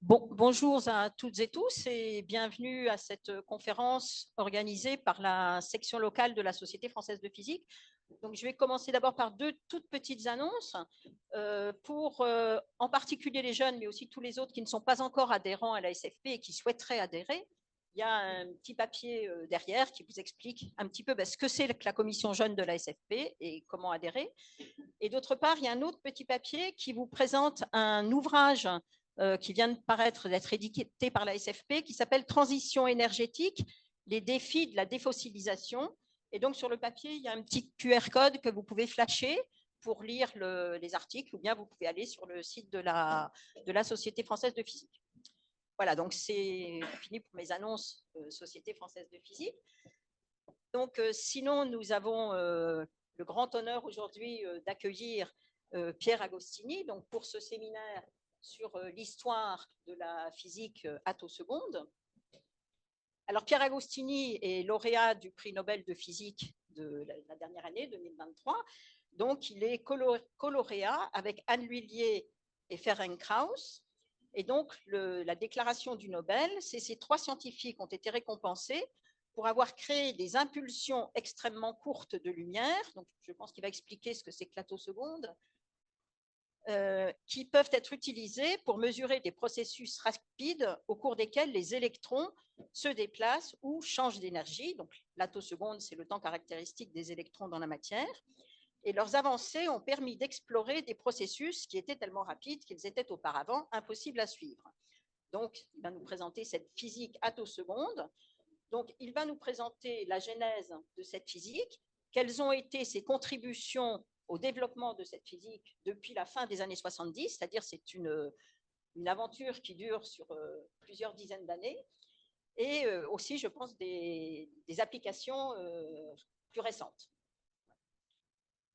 Bonjour à toutes et tous et bienvenue à cette conférence organisée par la section locale de la Société française de physique. Donc, je vais commencer d'abord par deux toutes petites annonces pour en particulier les jeunes, mais aussi tous les autres qui ne sont pas encore adhérents à la SFP et qui souhaiteraient adhérer. Il y a un petit papier derrière qui vous explique un petit peu ce que c'est que la commission jeune de la SFP et comment adhérer. Et d'autre part, il y a un autre petit papier qui vous présente un ouvrage qui vient de paraître, d'être édité par la SFP, qui s'appelle « Transition énergétique, les défis de la défossilisation ». Et donc, sur le papier, il y a un petit QR code que vous pouvez flasher pour lire les articles, ou bien vous pouvez aller sur le site de la Société française de physique. Voilà, donc c'est fini pour mes annonces Société française de physique. Donc, sinon, nous avons le grand honneur aujourd'hui d'accueillir Pierre Agostini donc pour ce séminaire sur l'histoire de la physique attoseconde. Alors, Pierre Agostini est lauréat du prix Nobel de physique de la dernière année, 2023. Donc, il est colauréat avec Anne Lhuillier et Ferenc Krauss. Et donc, la déclaration du Nobel, c'est ces trois scientifiques ont été récompensés pour avoir créé des impulsions extrêmement courtes de lumière. Donc, je pense qu'il va expliquer ce que c'est que l'attoseconde. Qui peuvent être utilisés pour mesurer des processus rapides au cours desquels les électrons se déplacent ou changent d'énergie. Donc, l'attoseconde, c'est le temps caractéristique des électrons dans la matière. Et leurs avancées ont permis d'explorer des processus qui étaient tellement rapides qu'ils étaient auparavant impossibles à suivre. Donc, il va nous présenter cette physique attoseconde. Donc, il va nous présenter la genèse de cette physique, quelles ont été ses contributions au développement de cette physique depuis la fin des années 70, c'est-à-dire c'est une aventure qui dure sur plusieurs dizaines d'années, et aussi, je pense, des applications plus récentes.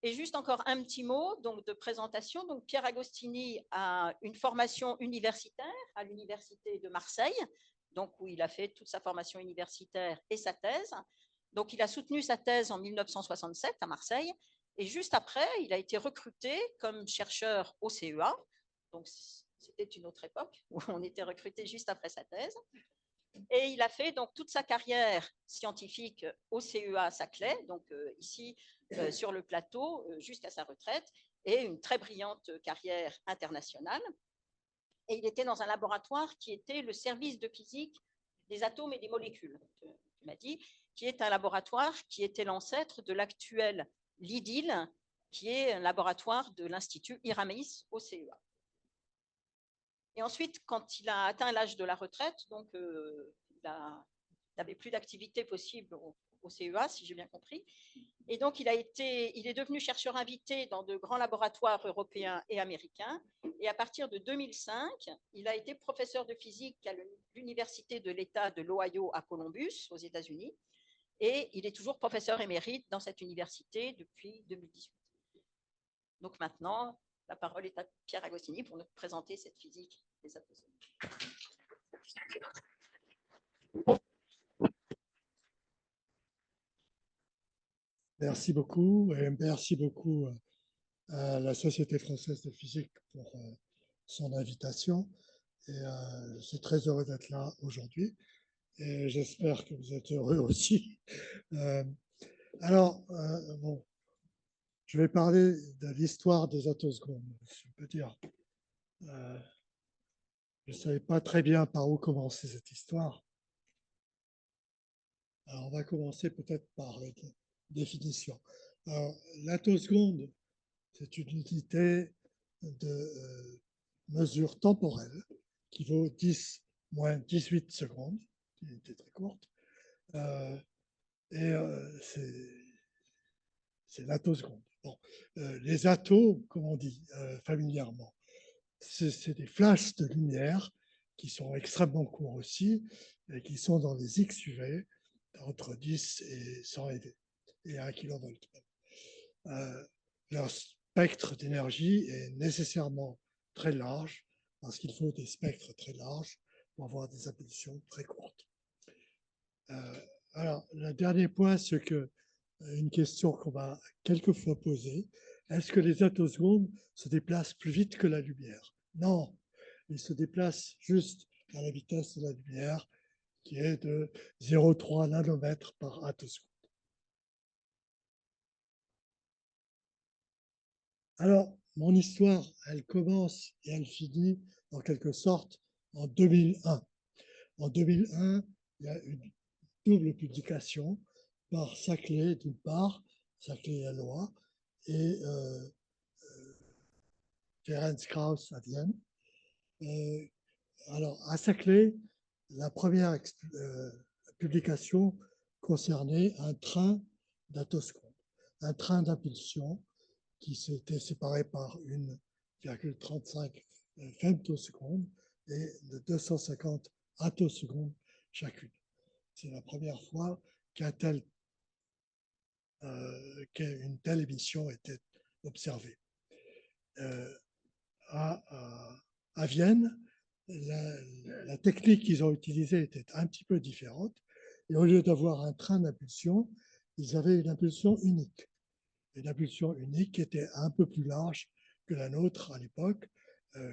Et juste encore un petit mot donc, de présentation. Donc, Pierre Agostini a une formation universitaire à l'Université de Marseille, donc, où il a fait toute sa formation universitaire et sa thèse. Donc, il a soutenu sa thèse en 1967 à Marseille. Et juste après, il a été recruté comme chercheur au CEA. Donc, c'était une autre époque où on était recruté juste après sa thèse. Et il a fait donc toute sa carrière scientifique au CEA à Saclay, donc ici sur le plateau, jusqu'à sa retraite, et une très brillante carrière internationale. Et il était dans un laboratoire qui était le service de physique des atomes et des molécules, tu m'as dit, qui est un laboratoire qui était l'ancêtre de l'actuel LIDIL, qui est un laboratoire de l'Institut Irameis au CEA. Et ensuite, quand il a atteint l'âge de la retraite, donc il n'avait plus d'activité possible au CEA, si j'ai bien compris. Et donc, il est devenu chercheur invité dans de grands laboratoires européens et américains. Et à partir de 2005, il a été professeur de physique à l'Université de l'État de l'Ohio à Columbus, aux États-Unis. Et il est toujours professeur émérite dans cette université depuis 2018. Donc maintenant, la parole est à Pierre Agostini pour nous présenter cette physique des attosecondes. Merci beaucoup et merci beaucoup à la Société française de physique pour son invitation. Et je suis très heureux d'être là aujourd'hui et j'espère que vous êtes heureux aussi. Bon, je vais parler de l'histoire des attosecondes. Je peux dire, je ne savais pas très bien par où commencer cette histoire. Alors, on va commencer peut-être par la définition. L'attoseconde, c'est une unité de mesure temporelle qui vaut 10 moins 18 secondes, une unité très courte. C'est l'attoseconde. Bon, les attos, comme on dit familièrement, c'est des flashs de lumière qui sont extrêmement courts aussi et qui sont dans les XUV entre 10 et 100 et 1 kV. Leur spectre d'énergie est nécessairement très large parce qu'il faut des spectres très larges pour avoir des impulsions très courtes. Alors, le dernier point, c'est que une question qu'on m'a quelquefois posée, est-ce que les attosecondes se déplacent plus vite que la lumière? Non, il se déplace juste à la vitesse de la lumière, qui est de 0,3 nanomètres par attoseconde. Alors, mon histoire, elle commence et elle finit en quelque sorte en 2001. En 2001, il y a une double publication par Saclay d'une part, Saclay et Lois, et Ferenc Krauss à Vienne. Alors, à Saclay, la première publication concernait un train d'attosconde, un train d'impulsion qui s'était séparé par 1,35 femtosecondes et de 250 attosecondes chacune. C'est la première fois qu'une telle émission était observée. À Vienne, la technique qu'ils ont utilisée était un petit peu différente. Et au lieu d'avoir un train d'impulsion, ils avaient une impulsion unique. Une impulsion unique qui était un peu plus large que la nôtre à l'époque,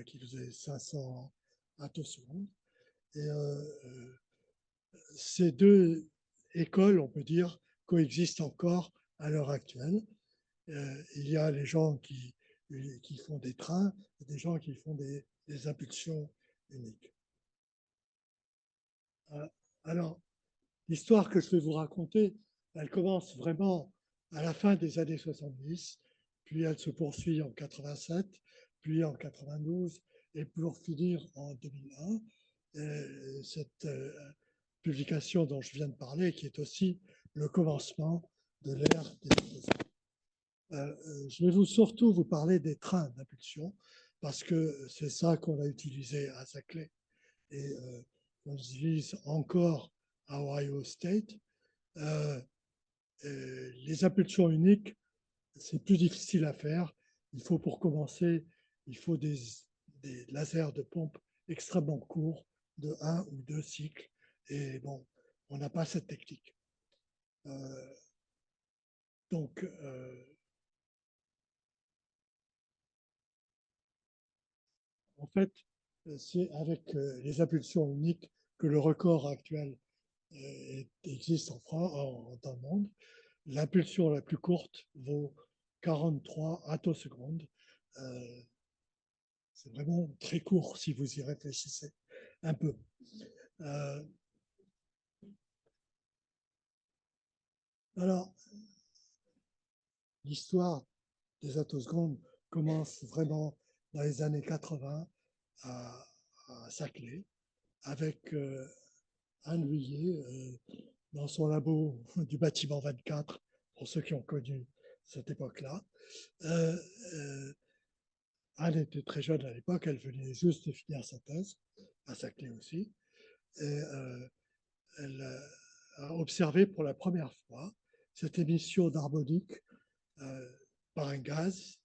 qui faisait 500 attosecondes. Et ces deux écoles, on peut dire, coexistent encore à l'heure actuelle. Il y a les gens qui font des trains et des gens qui font des impulsions uniques. Alors, l'histoire que je vais vous raconter, elle commence vraiment à la fin des années 70, puis elle se poursuit en 87, puis en 92, et pour finir en 2001. Cette publication dont je viens de parler, qui est aussi le commencement de l'ère des je vais surtout vous parler des trains d'impulsion, parce que c'est ça qu'on a utilisé à Saclay et on utilise encore à Ohio State. Les impulsions uniques, c'est plus difficile à faire. Il faut, pour commencer, il faut des lasers de pompe extrêmement courts, de 1 ou 2 cycles. Et bon, on n'a pas cette technique. Donc, en fait, c'est avec les impulsions uniques que le record actuel existe en France, dans le monde. L'impulsion la plus courte vaut 43 attosecondes. C'est vraiment très court si vous y réfléchissez un peu. Alors, l'histoire des attosecondes commence vraiment dans les années 80 à Saclay, avec Anne Huillet dans son labo du bâtiment 24, pour ceux qui ont connu cette époque-là. Anne était très jeune à l'époque, elle venait juste de finir sa thèse, à Saclay aussi, et elle a observé pour la première fois cette émission d'harmonique par un gaz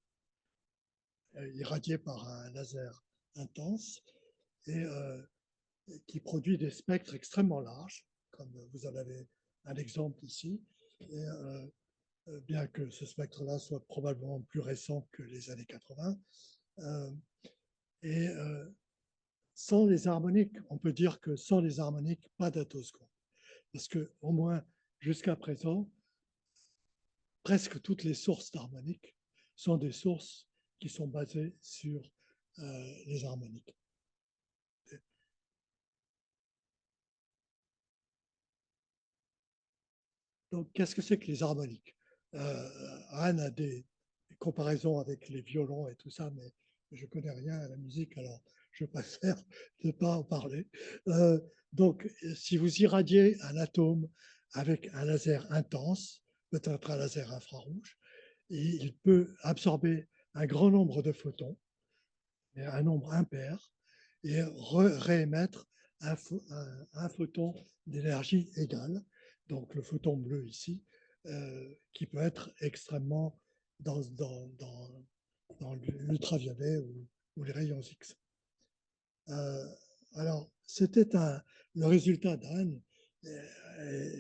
irradié par un laser intense et qui produit des spectres extrêmement larges, comme vous en avez un exemple ici, et bien que ce spectre-là soit probablement plus récent que les années 80. Et sans les harmoniques, on peut dire que sans les harmoniques, pas d'attosconde. Parce que, au moins jusqu'à présent, presque toutes les sources d'harmoniques sont des sources qui sont basées sur les harmoniques. Donc, qu'est-ce que c'est que les harmoniques? Anne a des comparaisons avec les violons et tout ça, mais je ne connais rien à la musique, alors je préfère ne pas en parler. Donc, si vous irradiez un atome avec un laser intense, peut-être un laser infrarouge, il peut absorber un grand nombre de photons, un nombre impair, et réémettre un photon d'énergie égale, donc le photon bleu ici, qui peut être extrêmement dans l'ultraviolet ou les rayons X. Alors, c'était le résultat d'Anne,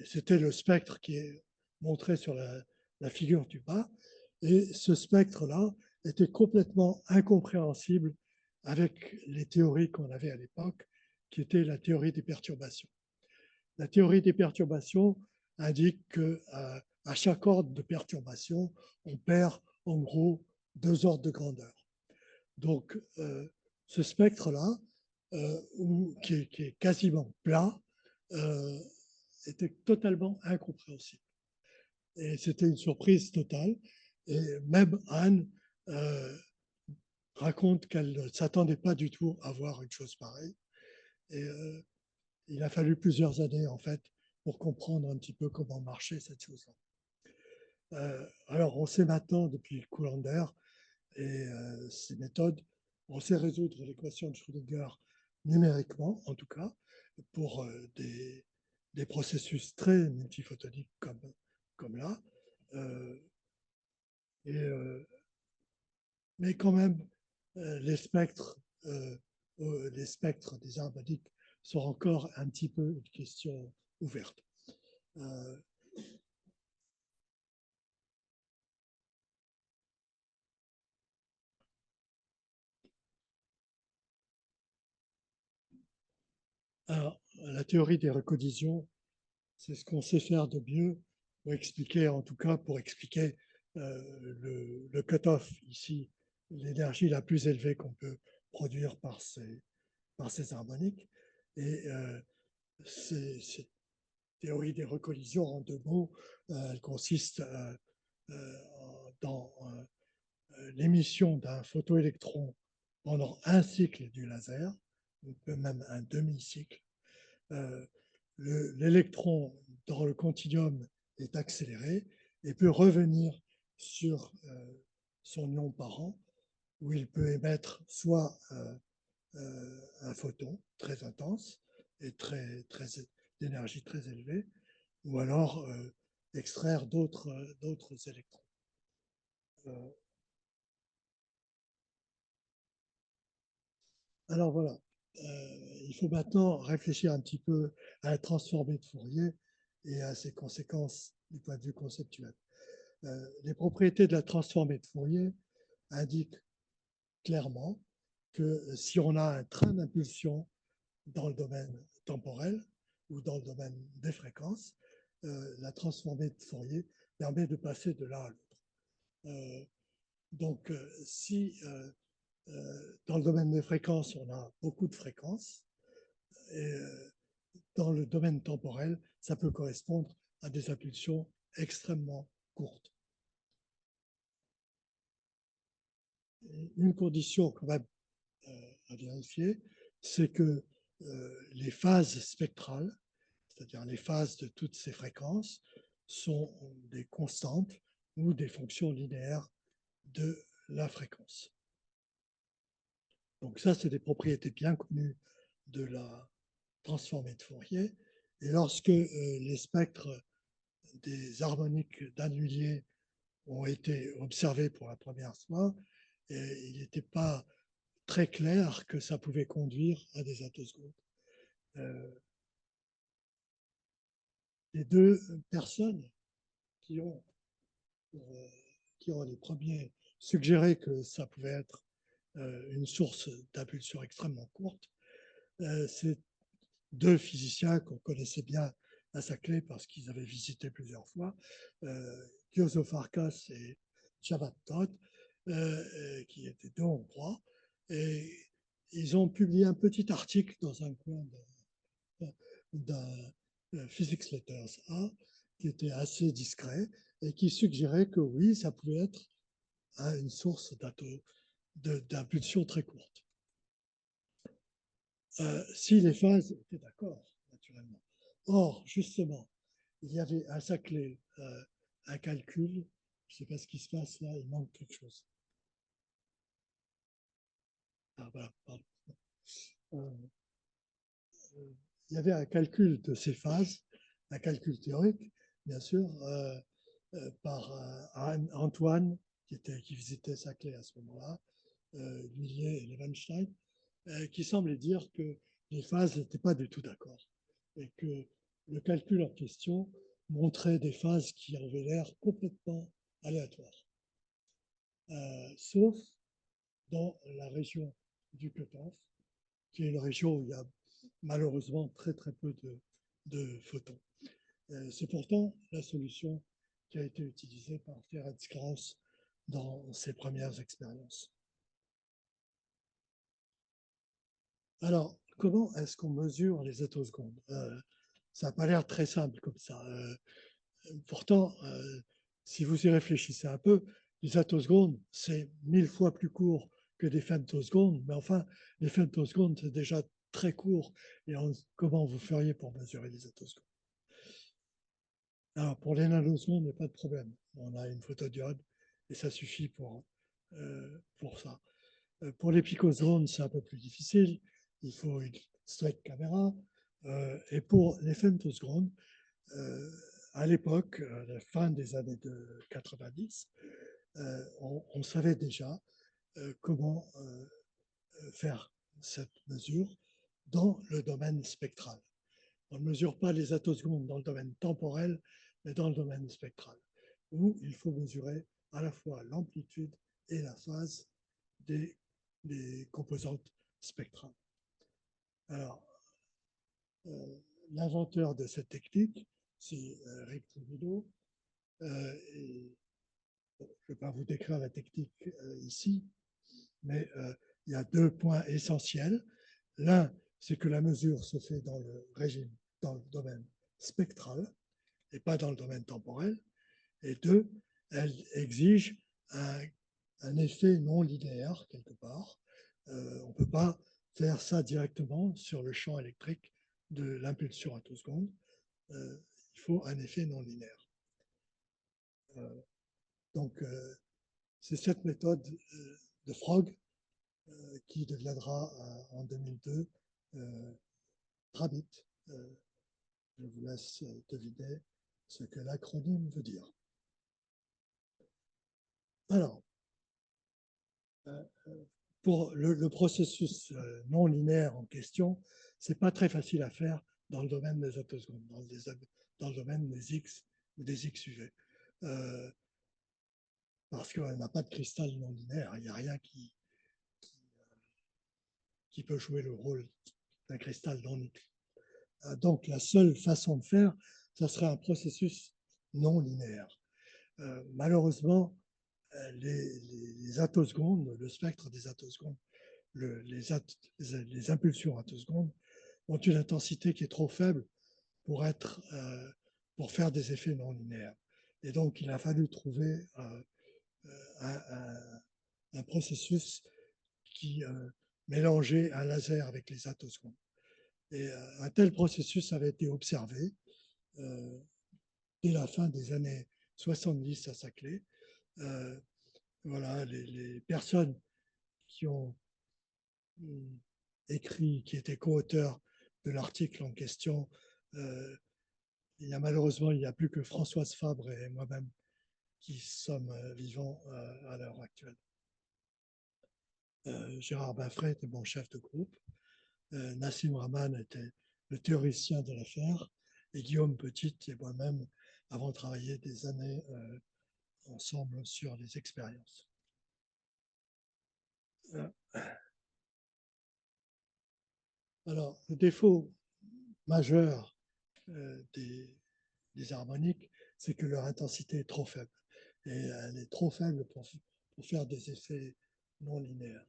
c'était le spectre qui est montré sur la figure du bas, et ce spectre-là était complètement incompréhensible avec les théories qu'on avait à l'époque, qui était la théorie des perturbations. La théorie des perturbations indique qu'à chaque ordre de perturbation, on perd en gros 2 ordres de grandeur. Donc, ce spectre-là, qui est quasiment plat, était totalement incompréhensible. Et c'était une surprise totale. Et même Anne raconte qu'elle ne s'attendait pas du tout à voir une chose pareille. Et il a fallu plusieurs années, en fait, pour comprendre un petit peu comment marchait cette chose-là. Alors, on sait maintenant, depuis le courant d'air et ces méthodes, on sait résoudre l'équation de Schrödinger numériquement, en tout cas, pour des processus très multiphotoniques comme là. Mais quand même, les spectres des harmoniques sont encore un petit peu une question ouverte. Alors, la théorie des recollisions, c'est ce qu'on sait faire de mieux pour expliquer, en tout cas pour expliquer le cutoff ici, l'énergie la plus élevée qu'on peut produire par ces harmoniques. Et cette théorie des recollisions, en 2 mots, elle consiste dans l'émission d'un photoélectron pendant un cycle du laser, ou même un demi-cycle. L'électron dans le continuum est accéléré et peut revenir sur son ion parent, où il peut émettre soit un photon très intense et d'énergie très élevée, ou alors extraire d'autres électrons. Alors voilà, il faut maintenant réfléchir un petit peu à la transformée de Fourier et à ses conséquences du point de vue conceptuel. Les propriétés de la transformée de Fourier indiquent clairement que si on a un train d'impulsion dans le domaine temporel ou dans le domaine des fréquences, la transformée de Fourier permet de passer de l'un à l'autre. Donc, si dans le domaine des fréquences, on a beaucoup de fréquences, et dans le domaine temporel, ça peut correspondre à des impulsions extrêmement courtes. Une condition quand même à vérifier, c'est que les phases spectrales, c'est-à-dire les phases de toutes ces fréquences, sont des constantes ou des fonctions linéaires de la fréquence. Donc ça, c'est des propriétés bien connues de la transformée de Fourier. Et lorsque les spectres des harmoniques d'annulés ont été observés pour la première fois, et il n'était pas très clair que ça pouvait conduire à des attosecondes. Les 2 personnes qui ont les premiers suggéré que ça pouvait être une source d'impulsion extrêmement courte, c'est 2 physiciens qu'on connaissait bien à Saclay parce qu'ils avaient visité plusieurs fois, Gyozó Farkas et Csaba Tóth, qui étaient 2 Hongrois, et ils ont publié un petit article dans un coin d'un Physics Letters A, qui était assez discret et qui suggérait que oui, ça pouvait être une source d'impulsion très courte. Si les phases étaient d'accord, naturellement. Or, justement, il y avait à Saclay un calcul, je ne sais pas ce qui se passe là, il manque quelque chose. Ah, voilà, pardon. Il y avait un calcul de ces phases, un calcul théorique, bien sûr, par Antoine, qui visitait Saclay à ce moment-là, Lhuillier et Levenstein, qui semblait dire que les phases n'étaient pas du tout d'accord et que le calcul en question montrait des phases qui avaient l'air complètement aléatoires, sauf dans la région du cutoff, qui est une région où il y a malheureusement très très peu de photons. C'est pourtant la solution qui a été utilisée par Ferenc Krauss dans ses premières expériences. Alors, comment est-ce qu'on mesure les attosecondes? Ça n'a pas l'air très simple comme ça. Pourtant, si vous y réfléchissez un peu, les attosecondes, c'est 1000 fois plus court que des femtosecondes, mais enfin, les femtosecondes, c'est déjà très court. Et comment vous feriez pour mesurer les attosecondes? Alors, pour les nanosecondes, il n'y a pas de problème. On a une photodiode et ça suffit pour ça. Pour les picosecondes, c'est un peu plus difficile. Il faut une straight caméra. Et pour les femtosecondes, à l'époque, à la fin des années 90, on savait déjà comment faire cette mesure dans le domaine spectral. On ne mesure pas les attosecondes dans le domaine temporel, mais dans le domaine spectral, où il faut mesurer à la fois l'amplitude et la phase des composantes spectrales. Alors, l'inventeur de cette technique, c'est Rick Trujillo. Je ne vais pas vous décrire la technique ici, mais il y a deux points essentiels. L'un, c'est que la mesure se fait dans le régime, dans le domaine spectral et pas dans le domaine temporel. Et deux, elle exige un effet non linéaire quelque part. On ne peut pas faire ça directement sur le champ électrique de l'impulsion attoseconde. Il faut un effet non linéaire. Donc, c'est cette méthode de Frog qui deviendra en 2002 Rabbit. Je vous laisse deviner ce que l'acronyme veut dire. Alors, pour le processus non linéaire en question, ce n'est pas très facile à faire dans le domaine des attosecondes, dans le domaine des X ou des XUV. Parce qu'on n'a pas de cristal non linéaire, il n'y a rien qui peut jouer le rôle d'un cristal non linéaire. Donc, la seule façon de faire, ce serait un processus non linéaire. Malheureusement, les attosecondes, le spectre des attosecondes, les impulsions attosecondes ont une intensité qui est trop faible pour faire des effets non linéaires. Et donc, il a fallu trouver un processus qui mélangeait un laser avec les attosecondes. Et un tel processus avait été observé dès la fin des années 70 à Saclay. Voilà, les personnes qui ont écrit, qui étaient co-auteurs de l'article en question, malheureusement, il n'y a plus que Françoise Fabre et moi-même qui sommes vivants à l'heure actuelle. Gérard Baffret était mon chef de groupe. Nassim Rahman était le théoricien de l'affaire. Et Guillaume Petit et moi-même avons travaillé des années ensemble sur les expériences. Alors, le défaut majeur des harmoniques, c'est que leur intensité est trop faible. Et elle est trop faible pour faire des effets non linéaires.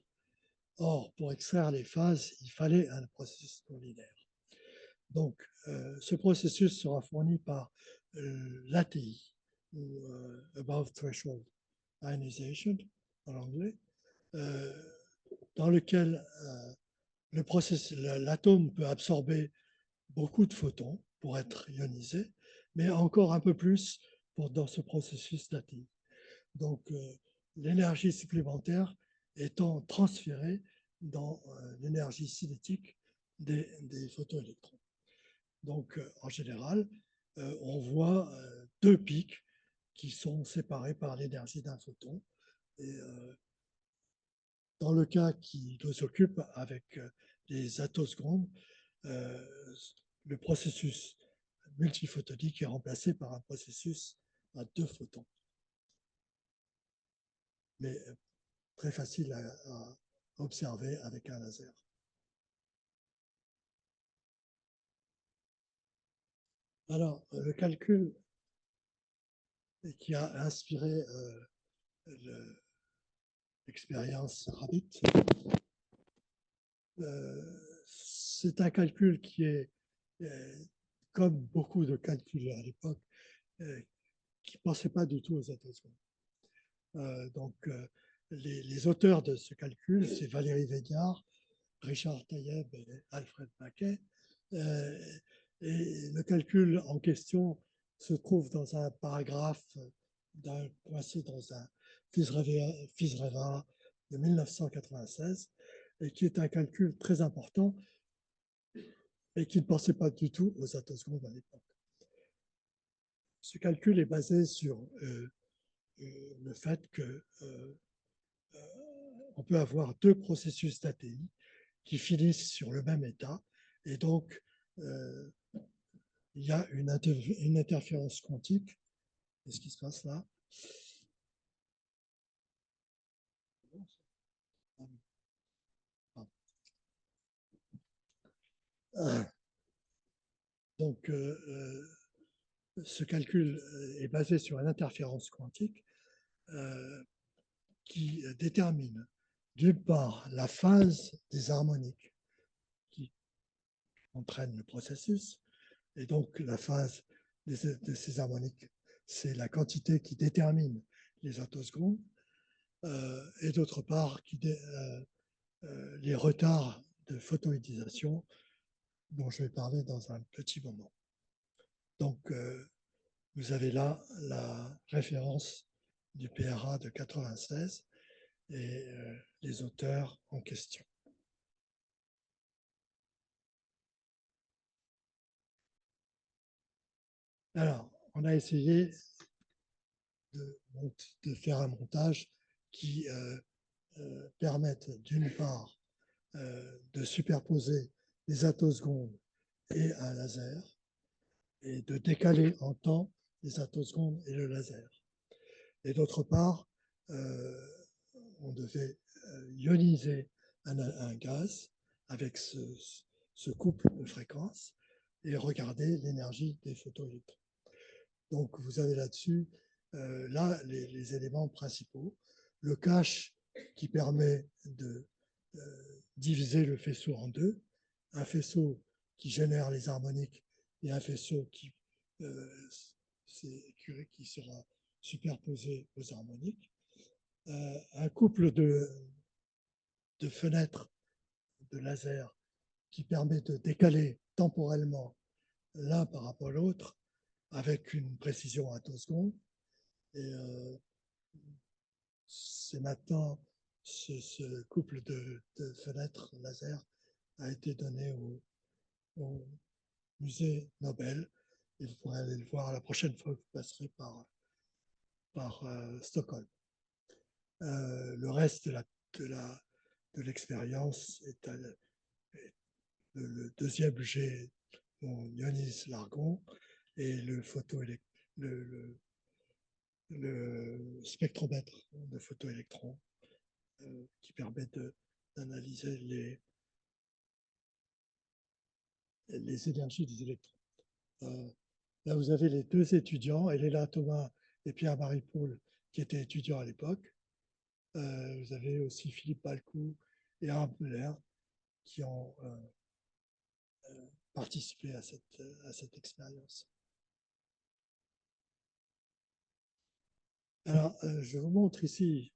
Or, pour extraire les phases, il fallait un processus non linéaire. Donc, ce processus sera fourni par l'ATI, ou Above Threshold Ionization en anglais, dans lequel l'atome peut absorber beaucoup de photons pour être ionisé, mais encore un peu plus dans ce processus d'ATI. Donc, l'énergie supplémentaire étant transférée dans l'énergie cinétique des photoélectrons. Donc, en général, on voit deux pics qui sont séparés par l'énergie d'un photon. Et dans le cas qui nous occupe avec les attosecondes, le processus multiphotonique est remplacé par un processus à deux photons. Mais très facile à observés avec un laser. Alors, le calcul qui a inspiré l'expérience Rabbit, c'est un calcul qui est, comme beaucoup de calculs à l'époque, qui ne pensait pas du tout aux attosecondes. Donc, les auteurs de ce calcul, c'est Valérie Végnard, Richard Taïeb et Alfred Paquet. Et le calcul en question se trouve dans un paragraphe coincé dans un FISREVA de 1996, et qui est un calcul très important et qui ne pensait pas du tout aux attosecondes à l'époque. Ce calcul est basé sur le fait que on peut avoir deux processus d'ATI qui finissent sur le même état, et donc il y a une interférence quantique. Qu'est-ce qui se passe là? Donc, ce calcul est basé sur une interférence quantique qui détermine d'une part la phase des harmoniques qui entraînent le processus, et donc la phase de ces harmoniques, c'est la quantité qui détermine les attosecondes, et d'autre part les retards de photoïdisation dont je vais parler dans un petit moment. Donc, vous avez là la référence du PRA de 96 et les auteurs en question. Alors, on a essayé de faire un montage qui permette d'une part de superposer les attosecondes et un laser, et de décaler en temps les attosecondes et le laser. Et d'autre part, on devait ioniser un gaz avec ce couple de fréquences et regarder l'énergie des photoélectrons. Donc, vous avez là-dessus, là, les éléments principaux. Le cache qui permet de diviser le faisceau en deux, un faisceau qui génère les harmoniques et un faisceau qui sera superposé aux harmoniques. Un couple de fenêtres de laser qui permet de décaler temporellement l'un par rapport à l'autre avec une précision attoseconde. Et c'est maintenant ce couple de fenêtres laser a été donné au musée Nobel. Et vous pourrez aller le voir la prochaine fois que vous passerez par Stockholm. Le reste de l'expérience est le deuxième jet, on ionise l'argon, et le spectromètre de photoélectrons qui permet d'analyser les énergies des électrons. Là, vous avez les deux étudiants, Elena Thomas et Pierre-Marie Paul, qui étaient étudiants à l'époque. Vous avez aussi Philippe Balcou et Arne Muller qui ont participé à cette expérience. Alors, je vous montre ici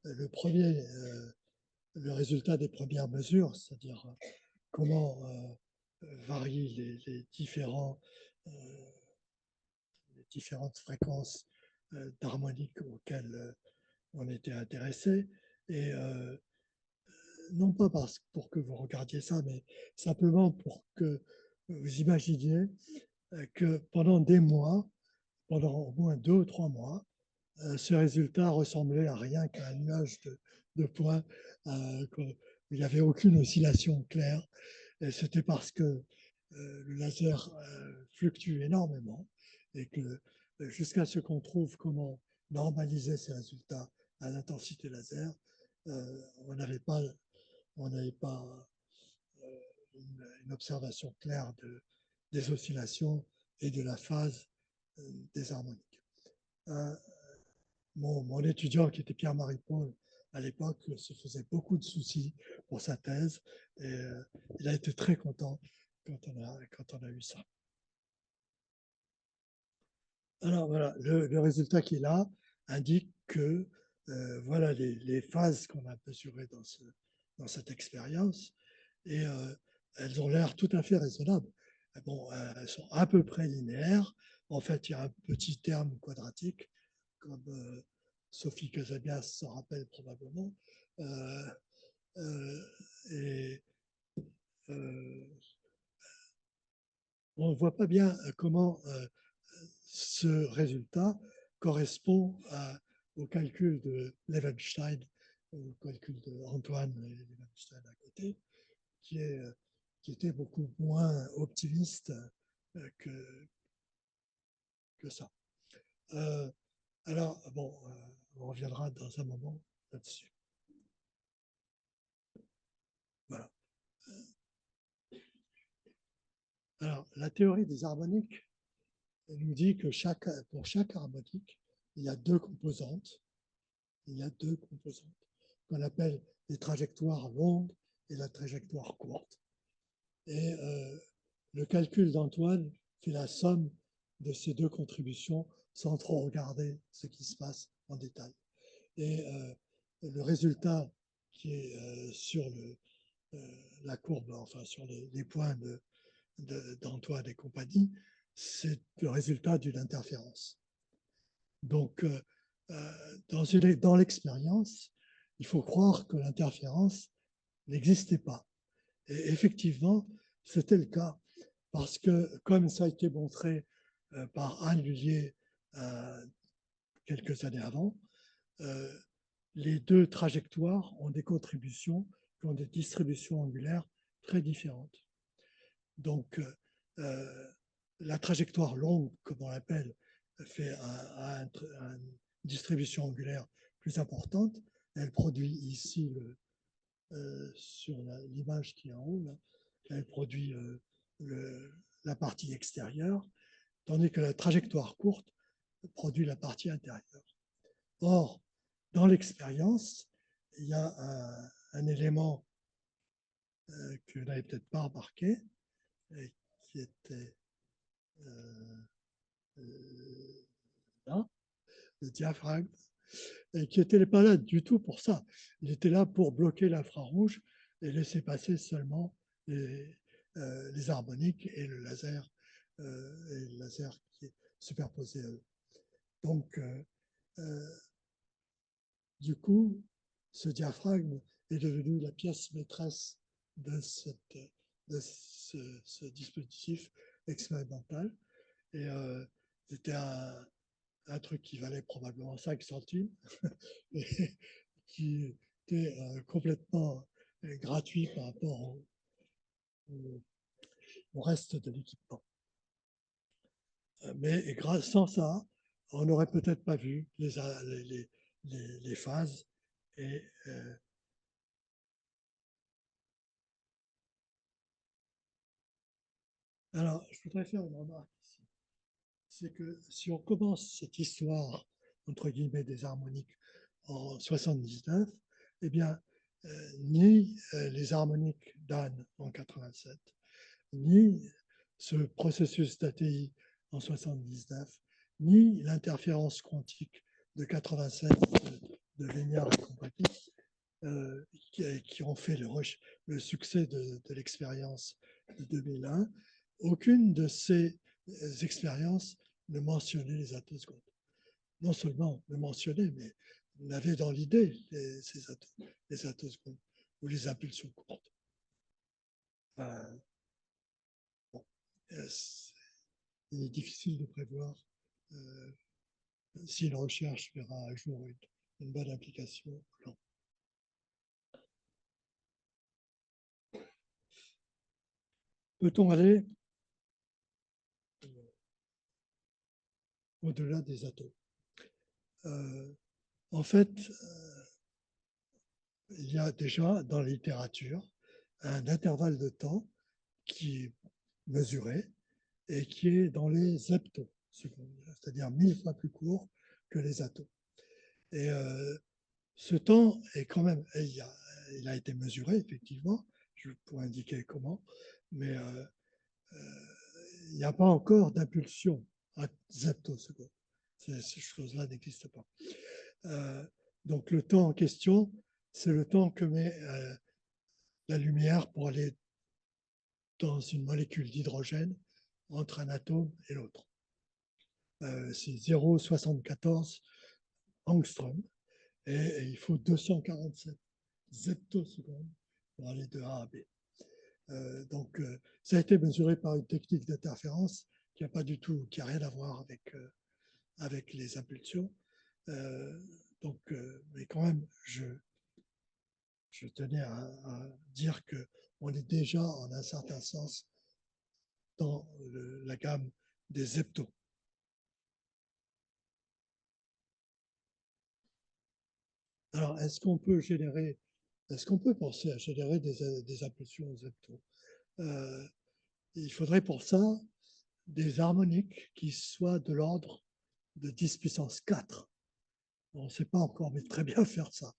le résultat des premières mesures, c'est-à-dire comment varient les différentes fréquences d'harmonique auxquelles on était intéressé. Et non pas pour que vous regardiez ça, mais simplement pour que vous imaginiez que pendant des mois, pendant au moins 2 ou 3 mois, ce résultat ressemblait à rien qu'à un nuage de points où il n'y avait aucune oscillation claire. Et c'était parce que le laser fluctue énormément et que jusqu'à ce qu'on trouve comment normaliser ces résultats à l'intensité laser, on n'avait pas, une observation claire des oscillations et de la phase des harmoniques. Mon étudiant, qui était Pierre-Marie Paul, à l'époque, se faisait beaucoup de soucis pour sa thèse et il a été très content quand on a eu ça. Alors voilà, le résultat qui est là indique que voilà les phases qu'on a mesurées dans cette expérience et elles ont l'air tout à fait raisonnables. Bon, elles sont à peu près linéaires. En fait, il y a un petit terme quadratique, comme Sophie Casabias s'en rappelle probablement. Et on ne voit pas bien comment ce résultat correspond au calcul de Levenstein, au calcul d'Antoine Levenstein à côté, qui était beaucoup moins optimiste que ça. Alors, bon, on reviendra dans un moment là-dessus. Voilà. Alors, la théorie des harmoniques nous dit que pour chaque harmonique, il y a deux composantes. Il y a deux composantes qu'on appelle les trajectoires longues et la trajectoire courte. Et le calcul d'Antoine fait la somme de ces deux contributions sans trop regarder ce qui se passe en détail. Et le résultat qui est sur la courbe, enfin sur les points d'Antoine et compagnie, c'est le résultat d'une interférence. Donc, dans l'expérience, il faut croire que l'interférence n'existait pas. Et effectivement, c'était le cas, parce que, comme ça a été montré par Anne Lullier quelques années avant, les deux trajectoires ont des contributions qui ont des distributions angulaires très différentes. Donc, la trajectoire longue, comme on l'appelle, fait une distribution angulaire plus importante. Elle produit ici, sur l'image qui est en haut, là, elle produit la partie extérieure, tandis que la trajectoire courte produit la partie intérieure. Or, dans l'expérience, il y a un élément que vous n'avez peut-être pas remarqué, et qui était là, le diaphragme, et qui n'était pas là du tout pour ça. Il était là pour bloquer l'infrarouge et laisser passer seulement les harmoniques et le laser qui est superposé à eux. Donc, du coup, ce diaphragme est devenu la pièce maîtresse de ce dispositif expérimental. Et c'était un truc qui valait probablement 5 centimes et qui était complètement gratuit par rapport au reste de l'équipement. Mais sans ça, on n'aurait peut-être pas vu les phases. Et alors, je voudrais faire une remarque ici. C'est que si on commence cette histoire, entre guillemets, des harmoniques en 79, eh bien, ni les harmoniques d'Anne en 87, ni ce processus d'ATI en 79, ni l'interférence quantique de 87 de Véniard et compagnie, qui ont fait le succès de l'expérience de 2001, aucune de ces expériences ne mentionnait les attosecondes. Non seulement ne mentionnait, mais n'avait dans l'idée les attosecondes ou les impulsions courantes. Bon, il est difficile de prévoir si une recherche verra un jour une bonne application. Non. Peut-on aller au-delà des atomes? En fait, il y a déjà dans la littérature un intervalle de temps qui est mesuré et qui est dans les heptosecondes, c'est-à-dire 1000 fois plus court que les attos. Et ce temps est quand même, il a été mesuré effectivement, je pourrais indiquer comment, mais il n'y a pas encore d'impulsion à zeptosecondes. Ces choses-là n'existent pas. Donc le temps en question, c'est le temps que met la lumière pour aller dans une molécule d'hydrogène entre un atome et l'autre. C'est 0,74 angstrom et il faut 247 zeptosecondes pour aller de A à B. Donc, ça a été mesuré par une technique d'interférence qui n'a pas du tout, qui n'a rien à voir avec les impulsions. Donc, mais quand même, je tenais à dire qu'on est déjà, en un certain sens, dans la gamme des heptos. Alors, est-ce qu'on peut penser à générer des impulsions aux heptos? Il faudrait pour ça des harmoniques qui soient de l'ordre de 10 puissance 4. On ne sait pas encore, mais très bien faire ça.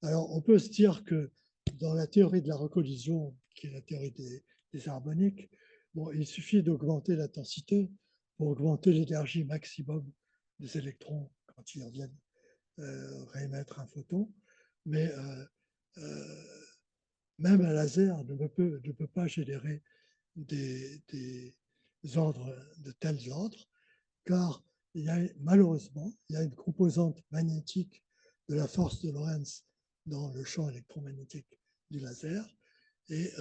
Alors, on peut se dire que dans la théorie de la recollision, qui est la théorie des harmoniques, bon, il suffit d'augmenter l'intensité pour augmenter l'énergie maximum des électrons quand ils reviennent réémettre un photon. Mais même un laser ne peut pas générer des ordres de tels ordres, car malheureusement, il y a une composante magnétique de la force de Lorentz dans le champ électromagnétique du laser, et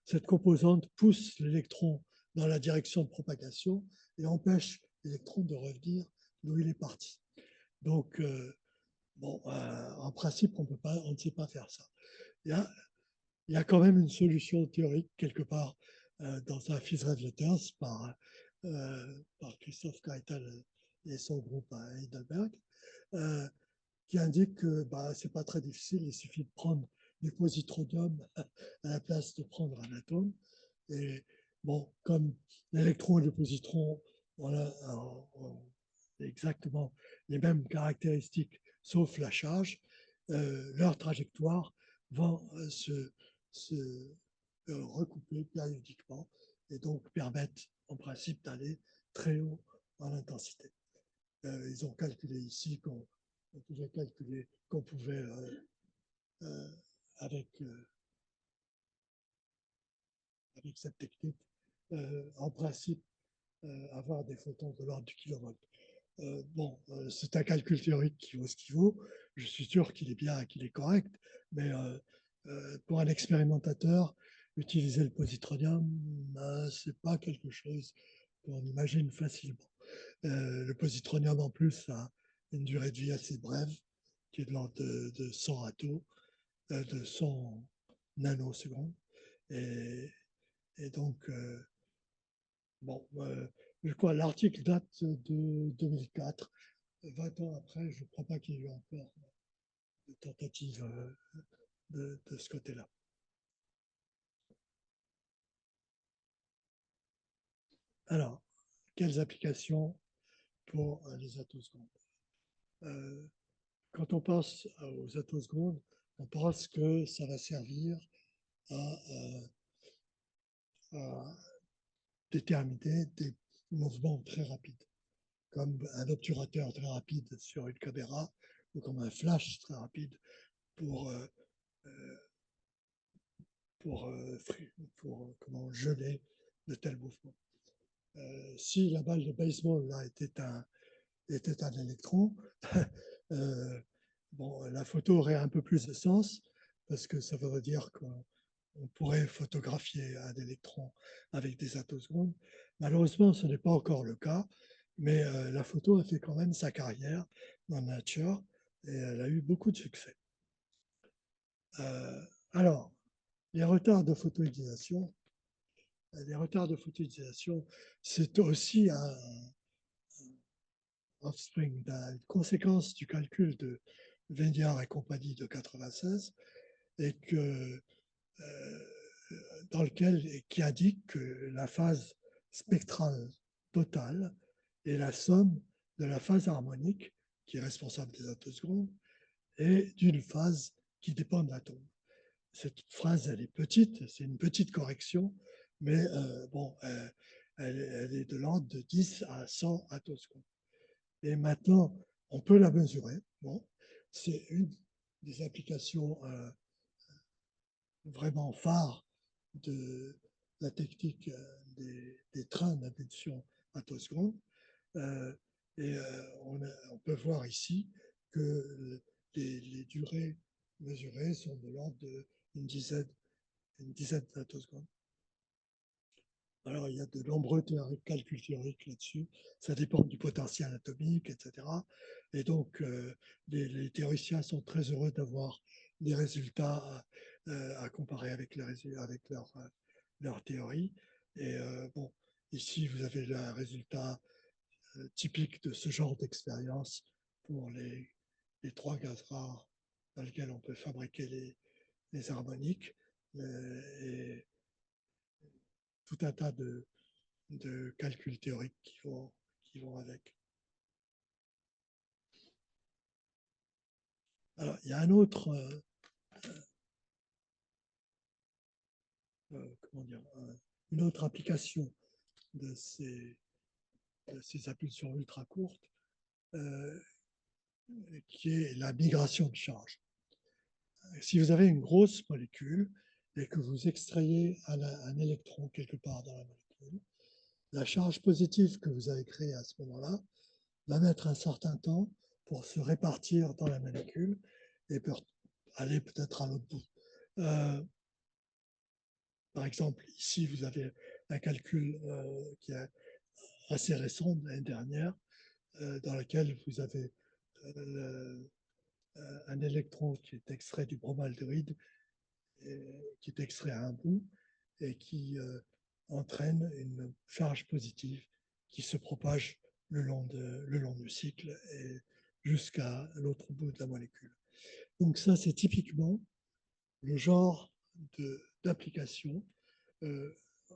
cette composante pousse l'électron dans la direction de propagation et empêche l'électron de revenir d'où il est parti. Donc, bon, en principe, on ne sait pas faire ça. Il y a quand même une solution théorique quelque part dans un Fitzgerald Letters par Christophe Keitel et son groupe à Heidelberg, qui indique que ce n'est pas très difficile, il suffit de prendre du positronium à la place de prendre un atome. Et bon, comme l'électron et le positron ont exactement les mêmes caractéristiques, sauf la charge, leur trajectoire va se recouper périodiquement et donc permettre en principe d'aller très haut en intensité. Ils ont calculé ici qu'on pouvait calculer qu'on pouvait avec cette technique en principe avoir des photons de l'ordre du kilovolt. Bon, c'est un calcul théorique qui vaut ce qu'il vaut. Je suis sûr qu'il est bien, qu'il est correct, mais pour un expérimentateur, utiliser le positronium, c'est pas quelque chose qu'on imagine facilement. Le positronium, en plus, a une durée de vie assez brève, qui est de l'ordre de 100 attos, de 100 nanosecondes. Et donc, bon, je crois l'article date de 2004. 20 ans après, je ne crois pas qu'il y ait eu encore de tentatives de ce côté-là. Alors, quelles applications pour les attosecondes? Quand on pense aux attosecondes, on pense que ça va servir à déterminer des mouvements très rapides, comme un obturateur très rapide sur une caméra ou comme un flash très rapide pour comment geler de tels mouvements. Si la balle de baseball là, était un électron, bon, la photo aurait un peu plus de sens parce que ça veut dire qu'on pourrait photographier un électron avec des attosecondes. Malheureusement, ce n'est pas encore le cas, mais la photo a fait quand même sa carrière dans Nature et elle a eu beaucoup de succès. Alors, les retards de photoïdisation, c'est aussi un offspring, une conséquence du calcul Véniard et compagnie de 96, et dans lequel, qui indique que la phase spectrale totale est la somme de la phase harmonique, qui est responsable des attosecondes, et d'une phase qui dépend de l'atome. Cette phrase, elle est petite, c'est une petite correction, mais bon, elle est de l'ordre de 10 à 100 attosecondes. Et maintenant, on peut la mesurer. Bon, c'est une des applications vraiment phares de la technique des trains d'impulsion attosseconde. Et on peut voir ici que les durées mesurées sont de l'ordre d'une dizaine d'attossecondes. Alors, il y a de nombreux calculs théoriques là-dessus. Ça dépend du potentiel atomique, etc. Et donc, les théoriciens sont très heureux d'avoir des résultats à comparer avec leur théorie. Et bon, ici, vous avez le résultat typique de ce genre d'expérience pour les trois gaz rares dans lesquels on peut fabriquer les harmoniques. Et tout un tas de calculs théoriques qui vont avec. Alors, il y a un autre, comment dire, une autre application de ces impulsions ultra courtes, qui est la migration de charge. Si vous avez une grosse molécule et que vous extrayez un électron quelque part dans la molécule, la charge positive que vous avez créée à ce moment-là va mettre un certain temps pour se répartir dans la molécule et peut aller peut-être à l'autre bout. Par exemple, ici, vous avez un calcul qui est assez récent, de l'année dernière, dans lequel vous avez un électron qui est extrait du bromaldéhyde, qui est extrait à un bout et qui entraîne une charge positive qui se propage le long du cycle et jusqu'à l'autre bout de la molécule. Donc ça, c'est typiquement le genre d'application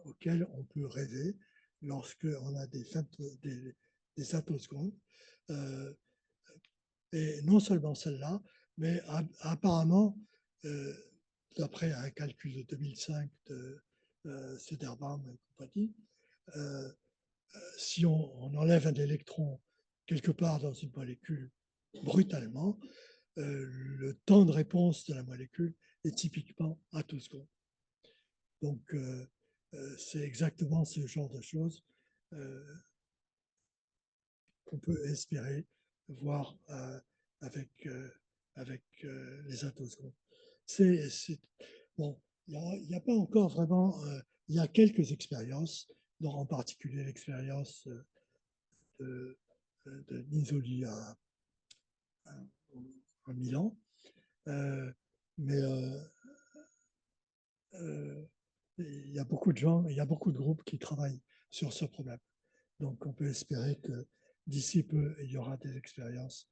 auquel on peut rêver lorsqu'on a des attossecondes. Et non seulement celle-là, mais apparemment, d'après un calcul de 2005 de Söderbaum et compagnie, si on enlève un électron quelque part dans une molécule brutalement, le temps de réponse de la molécule est typiquement attosseconde. Donc, c'est exactement ce genre de choses qu'on peut espérer voir avec les attossecondes. Bon, il n'y a pas encore vraiment, il y a quelques expériences, dont en particulier l'expérience de Nisoli à Milan, mais il y a beaucoup de gens, il y a beaucoup de groupes qui travaillent sur ce problème. Donc, on peut espérer que d'ici peu, il y aura des expériences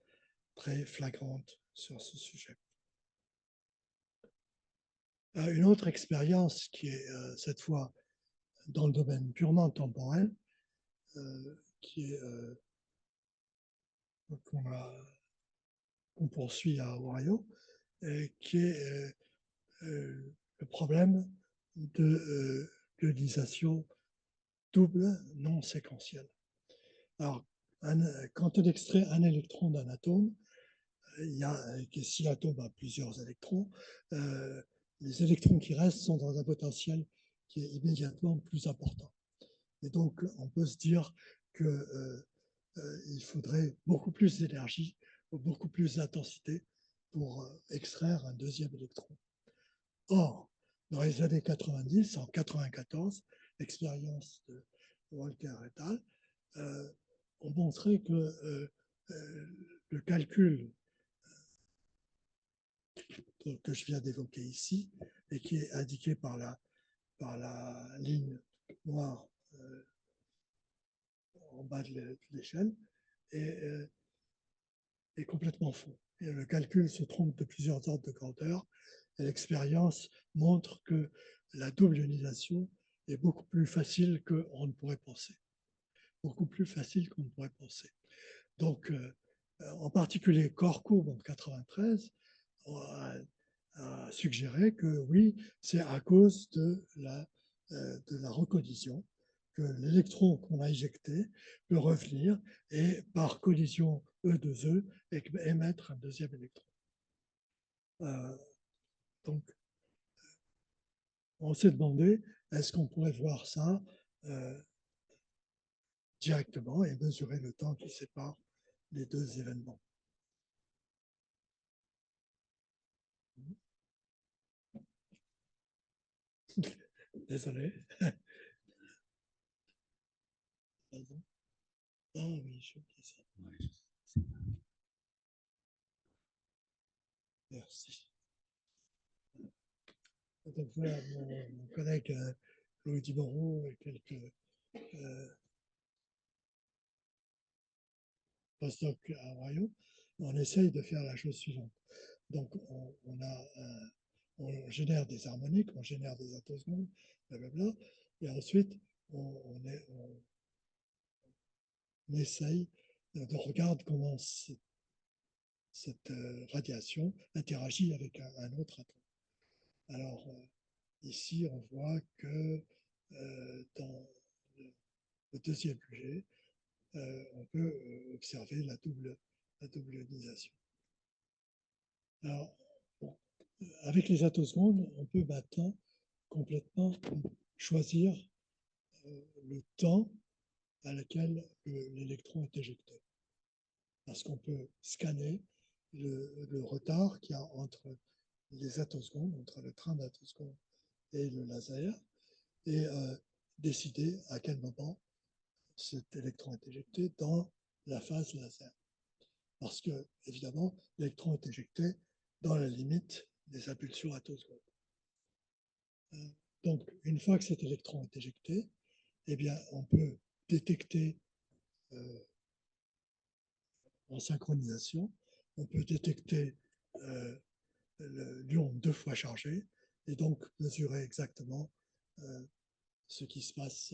très flagrantes sur ce sujet. Une autre expérience qui est cette fois dans le domaine purement temporel, qui est qu'on poursuit à Ohio, qui est le problème de l'ionisation double non séquentielle. Alors, quand on extrait un électron d'un atome, si l'atome a plusieurs électrons, les électrons qui restent sont dans un potentiel qui est immédiatement plus important. Et donc, on peut se dire qu'il faudrait beaucoup plus d'énergie, beaucoup plus d'intensité pour extraire un deuxième électron. Or, dans les années 90, en 94, l'expérience de Walker et al. Ont montré que le calcul que je viens d'évoquer ici et qui est indiqué par la ligne noire en bas de l'échelle est complètement faux. et le calcul se trompe de plusieurs ordres de grandeur, et l'expérience montre que la double ionisation est beaucoup plus facile qu'on ne pourrait penser. Beaucoup plus facile qu'on ne pourrait penser. Donc, en particulier, Corcoub, en 93, a suggéré que oui, c'est à cause de la recollision que l'électron qu'on a éjecté peut revenir et par collision E2E émettre un deuxième électron. Donc, on s'est demandé, est-ce qu'on pourrait voir ça directement et mesurer le temps qui sépare les deux événements. Désolé. Ah oui, j'ai oublié ça. Merci. Donc voilà, mon collègue Louis Dimoro et quelques postdocs à Ohio, on essaye de faire la chose suivante. Donc on génère des harmoniques, on génère des attosecondes, blablabla, et ensuite on essaye de regarder comment cette radiation interagit avec un autre atome. Alors, ici, on voit que dans le deuxième jet, on peut observer la double ionisation. Alors, bon, avec les attosecondes, on peut maintenant complètement choisir le temps à laquelle l'électron est éjecté. Parce qu'on peut scanner le retard qu'il y a entre les attosecondes, entre le train d'attosecondes et le laser, et décider à quel moment cet électron est éjecté dans la phase laser. Parce que, évidemment, l'électron est éjecté dans la limite des impulsions attosecondes. Donc, une fois que cet électron est éjecté, eh bien, on peut détecter en synchronisation, on peut détecter l'ion deux fois chargé et donc mesurer exactement ce qui se passe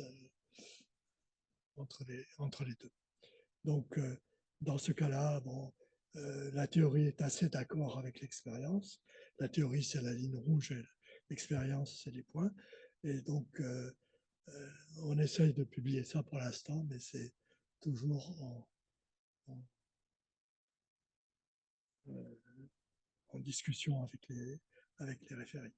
entre les deux. Donc, dans ce cas-là, bon, la théorie est assez d'accord avec l'expérience. La théorie, c'est la ligne rouge et l'expérience, c'est les points. Et donc, on essaye de publier ça pour l'instant, mais c'est toujours en discussion avec les référés.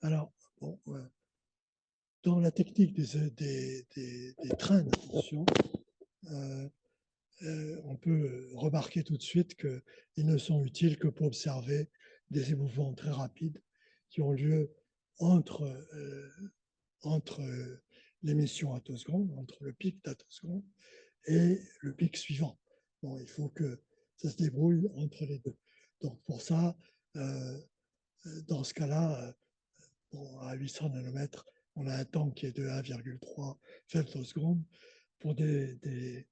Alors, bon, dans la technique des trains d'impulsion, on peut remarquer tout de suite qu'ils ne sont utiles que pour observer des mouvements très rapides qui ont lieu entre l'émission attoseconde, entre le pic d'attoseconde et le pic suivant. Bon, il faut que ça se débrouille entre les deux. Donc pour ça, dans ce cas-là, bon, à 800 nanomètres, on a un temps qui est de 1,3 femtosecondes. Pour des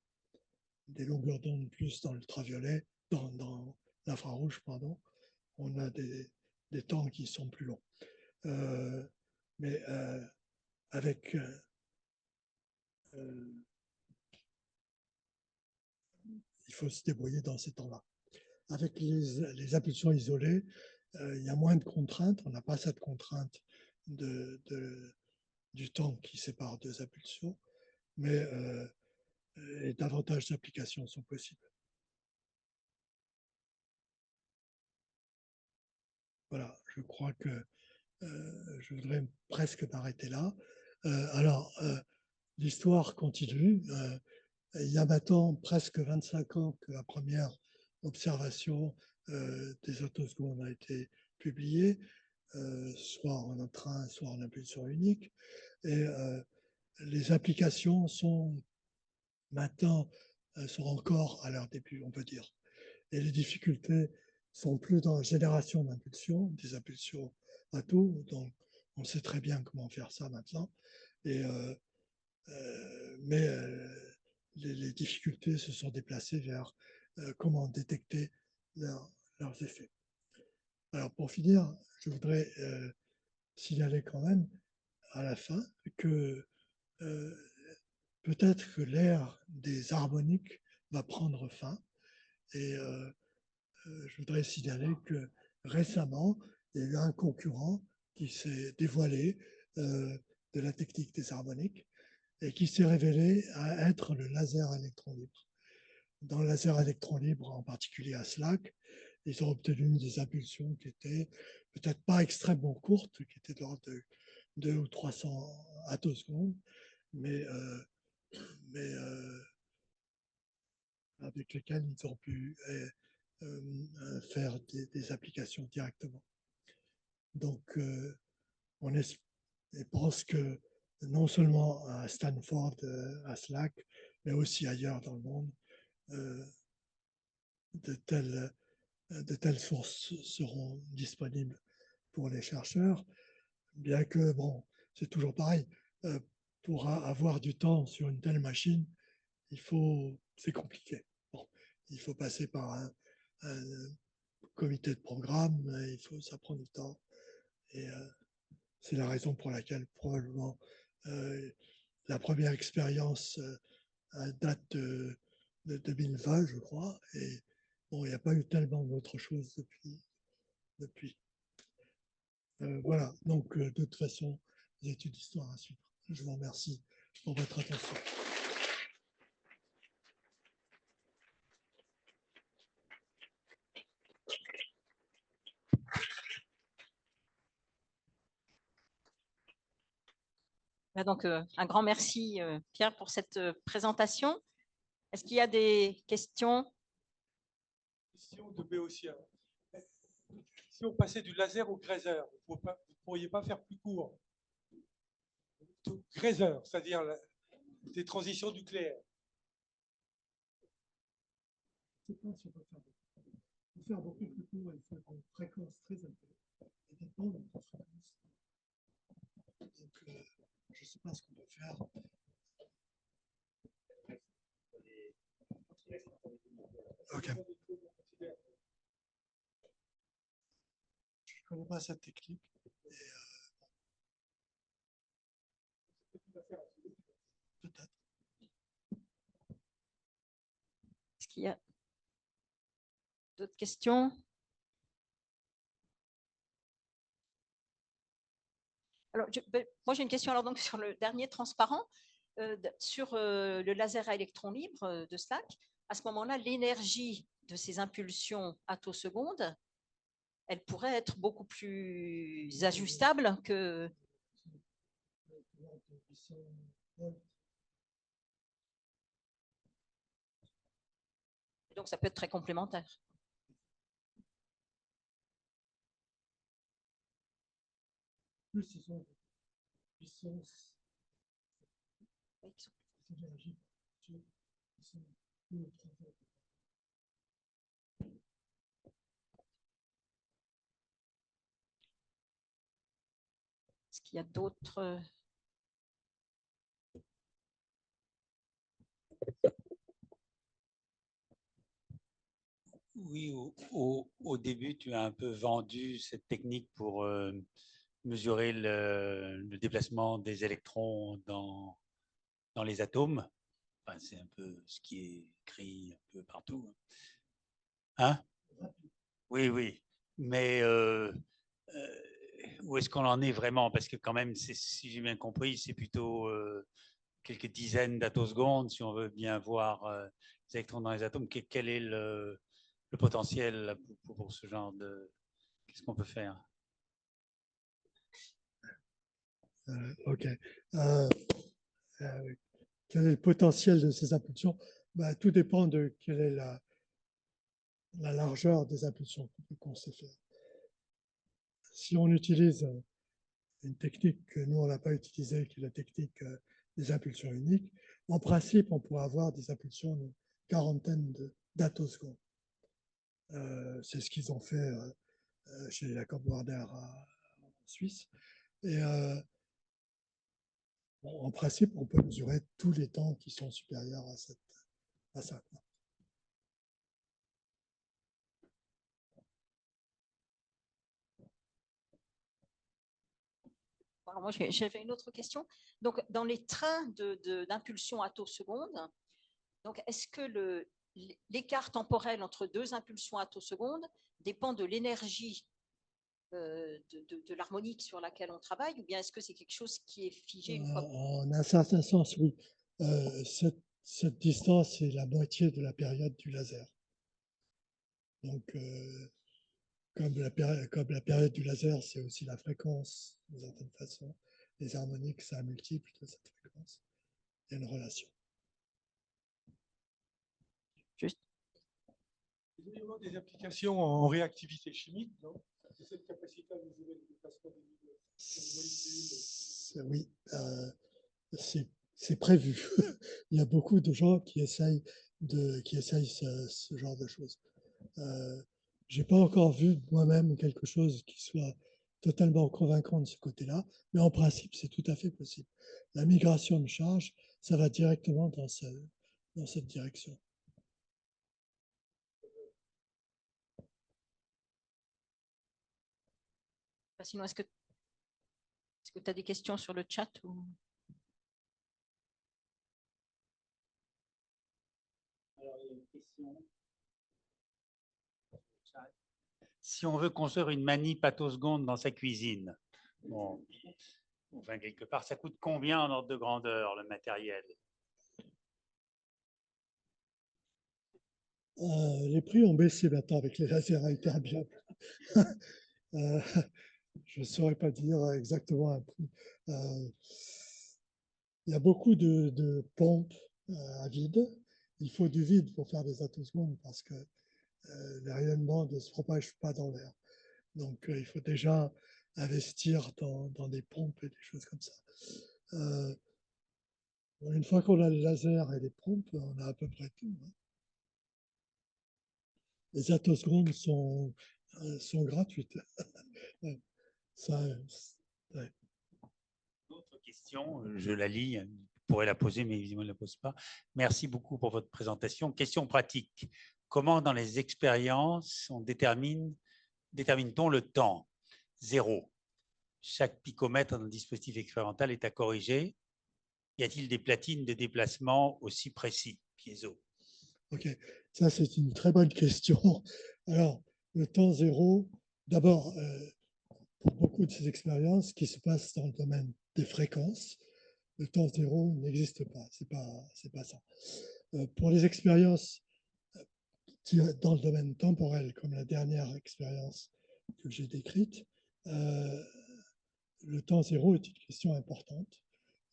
longueurs d'onde plus dans l'ultraviolet, dans l'infrarouge, pardon, on a des temps qui sont plus longs. Mais avec il faut se débrouiller dans ces temps-là. Avec les impulsions isolées, il y a moins de contraintes, on n'a pas cette contrainte du temps qui sépare deux impulsions, mais davantage d'applications sont possibles. Voilà, je crois que je voudrais presque m'arrêter là. Alors, l'histoire continue. Il y a maintenant presque 25 ans que la première observation des attosecondes a été publiée, soit en train, soit en impulsion unique. Et les applications sont maintenant sont encore à leur début, on peut dire. Et les difficultés sont plus dans la génération d'impulsions, des impulsions atto, donc On sait très bien comment faire ça maintenant. Et, mais les difficultés se sont déplacées vers comment détecter leurs effets. Alors, pour finir, je voudrais signaler quand même à la fin que peut-être que l'ère des harmoniques va prendre fin. Et je voudrais signaler que récemment, il y a eu un concurrent qui s'est dévoilé de la technique des harmoniques et qui s'est révélé à être le laser électron libre. Dans le laser électron libre, en particulier à SLAC, ils ont obtenu des impulsions qui étaient peut-être pas extrêmement courtes, qui étaient de l'ordre de 200 ou 300 attosecondes, mais avec lesquels ils ont pu faire des applications directement. Donc, on pense que non seulement à Stanford, à SLAC, mais aussi ailleurs dans le monde, de telles sources seront disponibles pour les chercheurs, bien que, bon, c'est toujours pareil, pour avoir du temps sur une telle machine, c'est compliqué. Bon, il faut passer par un comité de programme, ça prend du temps. Et c'est la raison pour laquelle probablement la première expérience date de 2020, je crois. Et bon, il n'y a pas eu tellement d'autres choses depuis. Voilà, donc de toute façon, les études d'histoire à suivre. Je vous remercie pour votre attention. Donc, un grand merci, Pierre, pour cette présentation. Est-ce qu'il y a des questions? Question de Béotien. Si on passait du laser au gréser, vous ne pourriez pas faire plus court. Gréser, c'est-à-dire des transitions nucléaires. Je pense qu'on peut faire beaucoup plus court, il faut une fréquence très élevée. Ça dépend de notre fréquence. Donc, je ne sais pas ce qu'on peut faire. Ok. Je ne connais pas cette technique. Peut-être. Est-ce qu'il y a d'autres questions? Alors, moi, j'ai une question alors, donc, sur le dernier transparent, sur le laser à électrons libres de SLAC. À ce moment-là, l'énergie de ces impulsions attosecondes, elle pourrait être beaucoup plus ajustable que… Donc, ça peut être très complémentaire. Plus ils ont puissance d'énergie, Est-ce qu'il y a d'autres… Oui, au début, tu as un peu vendu cette technique pour mesurer le déplacement des électrons dans les atomes. Enfin, c'est un peu ce qui est écrit un peu partout. Hein? Oui, oui. Mais où est-ce qu'on en est vraiment? Parce que quand même, si j'ai bien compris, c'est plutôt quelques dizaines d'attosecondes si on veut bien voir les électrons dans les atomes. Quel est le potentiel pour ce genre de… Qu'est-ce qu'on peut faire? Ok. Quel est le potentiel de ces impulsions? Tout dépend de quelle est la largeur des impulsions qu'on sait faire. Si on utilise une technique que nous, on n'a pas utilisée, qui est la technique des impulsions uniques, en principe, on pourrait avoir des impulsions d'une quarantaine d'attosecondes. C'est ce qu'ils ont fait chez Jacob Warner en Suisse. Et en principe, on peut mesurer tous les temps qui sont supérieurs à ça. Alors, moi, j'avais une autre question. Donc, dans les trains d'impulsion attoseconde, donc est-ce que l'écart temporel entre deux impulsions attosecondes dépend de l'énergie de l'harmonique sur laquelle on travaille, ou bien est-ce que c'est quelque chose qui est figé une fois? En un certain sens, oui. Cette distance est la moitié de la période du laser. Donc, comme la période du laser, c'est aussi la fréquence, d'une certaine façon, les harmoniques, c'est un multiple de cette fréquence. Il y a une relation. Juste. Il doit y avoir des applications en réactivité chimique, non? C'est cette capacité à mesurer le déplacement des molécules. Oui, c'est prévu. Il y a beaucoup de gens qui essayent ce genre de choses. Je n'ai pas encore vu moi-même quelque chose qui soit totalement convaincant de ce côté-là, mais en principe, c'est tout à fait possible. La migration de charge, ça va directement dans cette direction. Sinon, est-ce que tu as des questions sur le chat ou... Alors, il y a une question. Si on veut construire une manip attoseconde dans sa cuisine, bon, enfin, quelque part, ça coûte combien en ordre de grandeur, le matériel? Les prix ont baissé maintenant avec les lasers interminables. Je ne saurais pas dire exactement un prix. Il y a beaucoup de pompes à vide. Il faut du vide pour faire des attosecondes parce que les rayonnements ne se propagent pas dans l'air. Donc, il faut déjà investir dans des pompes et des choses comme ça. Une fois qu'on a les lasers et les pompes, on a à peu près tout. Hein. Les attosecondes sont gratuites. Ça, ouais. Autre question, je la lis, je pourrais la poser, mais évidemment, je ne la pose pas. Merci beaucoup pour votre présentation. Question pratique. Comment, dans les expériences, détermine-t-on le temps? 0. Chaque picomètre dans le dispositif expérimental est à corriger. Y a-t-il des platines de déplacement aussi précis, piezo? Ok, ça c'est une très bonne question. Alors, le temps 0, d'abord, pour beaucoup de ces expériences qui se passent dans le domaine des fréquences, le temps 0 n'existe pas. C'est pas ça. Pour les expériences dans le domaine temporel, comme la dernière expérience que j'ai décrite, le temps 0 est une question importante.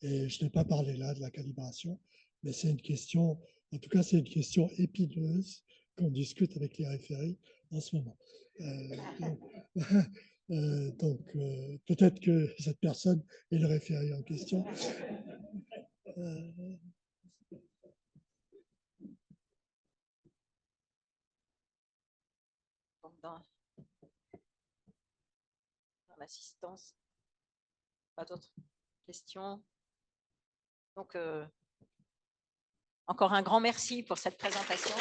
Et je n'ai pas parlé là de la calibration, mais c'est une question, en tout cas, c'est une question épineuse qu'on discute avec les référés en ce moment. Donc, peut-être que cette personne est le référé en question. Dans l'assistance. Pas d'autres questions? Donc, encore un grand merci pour cette présentation.